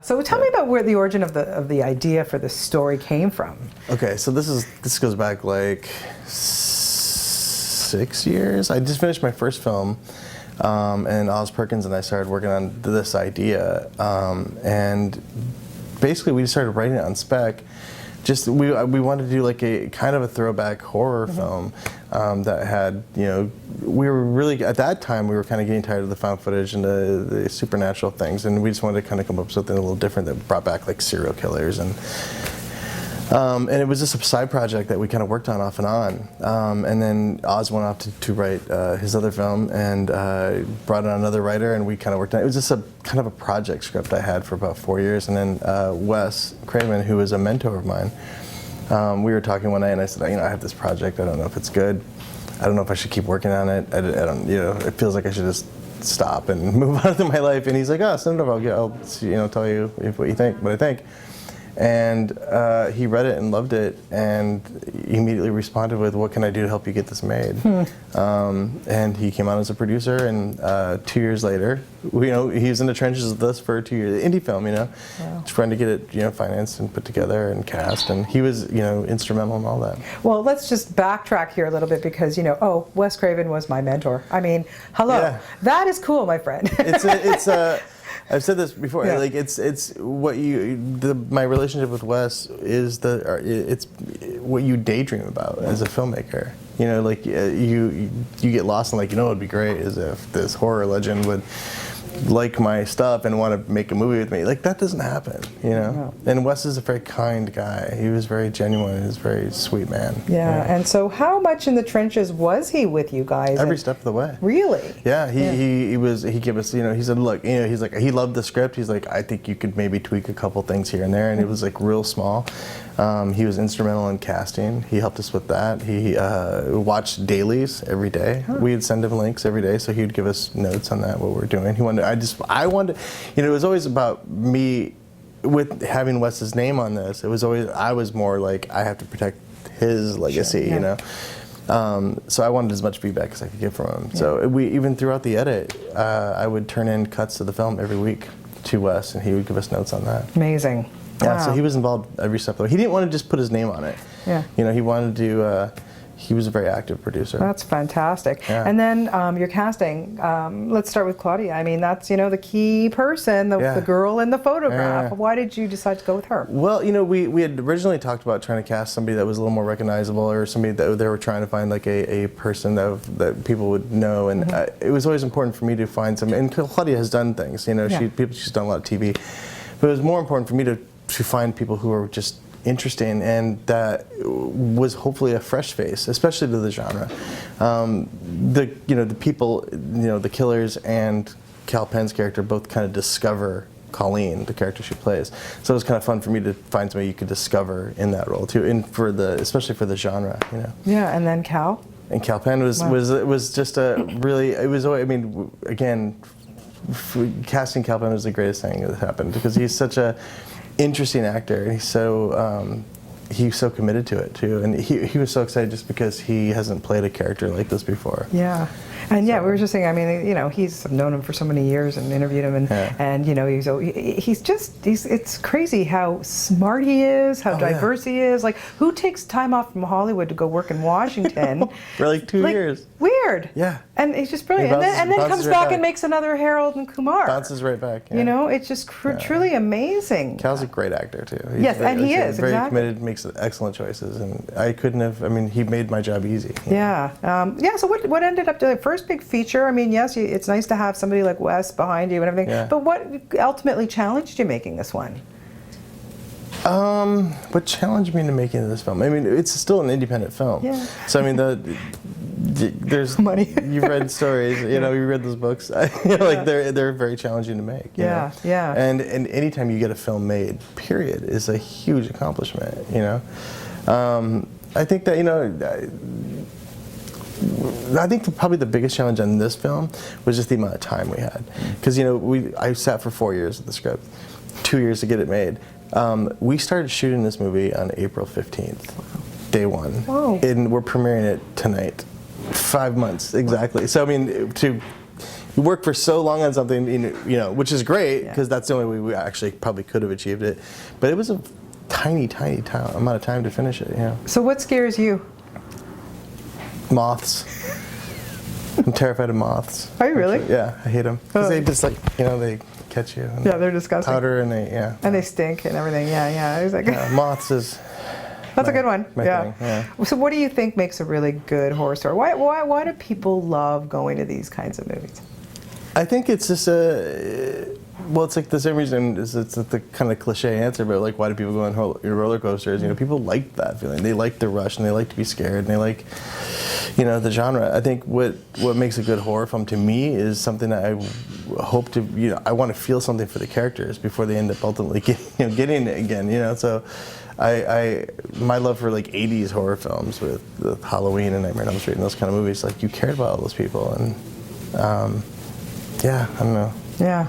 So tell me about where the origin of the idea for this story came from. Okay, so this goes back like 6 years. I just finished my first film, and Oz Perkins and I started working on this idea, and basically we started writing it on spec. Just we wanted to do like a kind of a throwback horror film that had, you know, we were really at that time we were kind of getting tired of the found footage and the supernatural things, and we just wanted to kind of come up with something a little different that brought back like serial killers and it was just a side project that we kind of worked on off and on, and then Oz went off to write his other film and brought on another writer, and we kind of worked on it. It was just a kind of a project script I had for about 4 years, and then Wes Craven, who was a mentor of mine, we were talking one night, and I said, you know, I have this project. I don't know if it's good. I don't know if I should keep working on it. I don't, you know, it feels like I should just stop and move on with my life. And he's like, oh, send it over. I'll you know, tell you what you think, what I think. And he read it and loved it, and he immediately responded with, what can I do to help you get this made? And he came on as a producer, and 2 years later, you know, he was in the trenches with us for 2 years, indie film, you know, trying to get it, you know, financed and put together and cast, and he was, you know, instrumental in all that. Well, let's just backtrack here a little bit because, you know, oh, Wes Craven was my mentor. I mean, hello, that is cool, my friend. I've said this before. Yeah. Like it's what my relationship with Wes is it's what you daydream about as a filmmaker. You know, like you get lost in, like, you know, it'd be great is if this horror legend would like my stuff and want to make a movie with me. Like, that doesn't happen, you know. No. And Wes is a very kind guy. He was very genuine. He was a very sweet man. Yeah. And so, how much in the trenches was he with you guys? Every step of the way. Really? Yeah. He gave us, you know, he said, look, you know, he's like, he loved the script. He's like, I think you could maybe tweak a couple things here and there, and it was like real small. He was instrumental in casting. He helped us with that. He watched dailies every day. We'd send him links every day, so he'd give us notes on that, what we're doing. I wanted, you know, it was always about me with having Wes's name on this. It was always, I was more like, I have to protect his legacy, you know. So I wanted as much feedback as I could get from him. Yeah. So even throughout the edit, I would turn in cuts to the film every week to Wes, and he would give us notes on that. Amazing. Yeah, wow. So he was involved every step of the way. He didn't want to just put his name on it. Yeah. You know, he wanted to, he was a very active producer. That's fantastic. Yeah. And then your casting, let's start with Claudia. I mean, that's, you know, the key person, the girl in the photograph. Yeah. Why did you decide to go with her? Well, you know, we had originally talked about trying to cast somebody that was a little more recognizable, or somebody that they were trying to find like a person that people would know. And it was always important for me to find some, and Claudia has done things, you know, she's done a lot of TV. But it was more important for me to find people who are just interesting and that was hopefully a fresh face, especially to the genre. The people, you know, the killers and Kal Penn's character both kind of discover Colleen, the character she plays. So it was kind of fun for me to find somebody you could discover in that role too, and especially for the genre, you know. Yeah, and then Kal. And Kal Penn was just a really, it was, I mean, again, casting Kal Penn was the greatest thing that happened because he's such a interesting actor. He's so committed to it too, and he was so excited just because he hasn't played a character like this before. Yeah. And we were just saying, I mean, you know, I've known him for so many years and interviewed him, and you know, it's crazy how smart he is, how diverse he is. Like, who takes time off from Hollywood to go work in Washington? For like 2 years. Weird. Yeah. And he's just brilliant. And then comes back and makes another Harold and Kumar. Bounces right back. Yeah. You know, it's just truly amazing. Cal's a great actor too. Yes, and he is very committed, makes excellent choices, and I couldn't have. I mean, he made my job easy. Yeah. So what ended up doing? First big feature. I mean, yes, it's nice to have somebody like Wes behind you and everything. Yeah. But what ultimately challenged you making this one? What challenged me into making this film? I mean, it's still an independent film. Yeah. So I mean, there's money. You've read stories, you know, you read those books. Like they're very challenging to make. You know? And anytime you get a film made, period, is a huge accomplishment. You know, I think that, you know. I think probably the biggest challenge on this film was just the amount of time we had, because you know I sat for 4 years with the script, 2 years to get it made. We started shooting this movie on April 15th, day one. Whoa. And we're premiering it tonight. 5 months exactly. So I mean, to work for so long on something, you know, which is great because that's the only way we actually probably could have achieved it. But it was a tiny amount of time to finish it. Yeah. So what scares you? Moths. I'm terrified of moths. Are you really? Actually. Yeah, I hate them because they just like, you know, they catch you. And yeah, they're disgusting. Powder and they And they stink and everything. Yeah. It's like moths is. That's a good one. My thing, yeah. So what do you think makes a really good horror story? Why do people love going to these kinds of movies? I think it's just well, it's like the same reason. It's the kind of cliche answer, but like, why do people go on roller coasters? You know, people like that feeling. They like the rush, and they like to be scared, and they like, you know, the genre. I think what makes a good horror film to me is something that I hope to, you know, I want to feel something for the characters before they end up ultimately getting it again. You know, so. My love for like 80s horror films with Halloween and Nightmare on Elm Street and those kind of movies, like you cared about all those people, and yeah, I don't know. Yeah,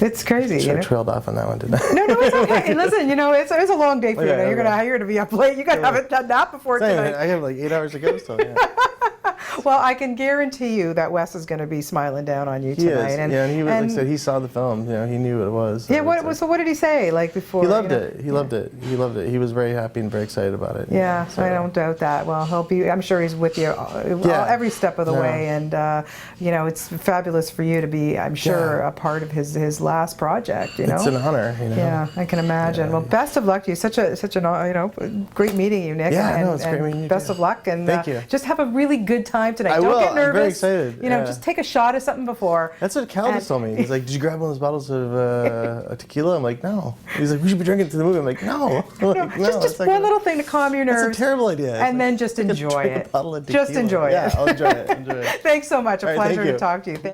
it's crazy. I trailed off on that one, didn't I? No, it's okay. Listen, you know, it's a long day for you. You're gonna be up late. You gotta have a nap before tonight. I have like 8 hours to go still. Yeah. Well, I can guarantee you that Wes is going to be smiling down on you tonight. And he was, like I said, he saw the film. You know, he knew what it was. So yeah. So what did he say? Like before? He loved it. He loved it. He loved it. He was very happy and very excited about it. Yeah, so I don't doubt that. Well, he'll be. I'm sure he's with you every step of the way. And you know, it's fabulous for you to be. I'm sure a part of his last project. You know, it's an honor. You know? Yeah, I can imagine. Yeah. Well, best of luck to you. Such an you know, great meeting you, Nick. Yeah, no, it's great meeting you. Best of luck, and thank you. Just have a really good time tonight. I Don't will. get nervous. I'm very excited. You know, just take a shot of something before. That's what Cal just told me. He's like, "Did you grab one of those bottles of tequila?" I'm like, "No." He's like, "We should be drinking to the movie." I'm like, "No." Like, no just one little thing to calm your nerves. That's a terrible idea. And then just enjoy it. A bottle of tequila. Just enjoy it. Yeah, I'll enjoy it. Thanks so much. A pleasure to talk to you.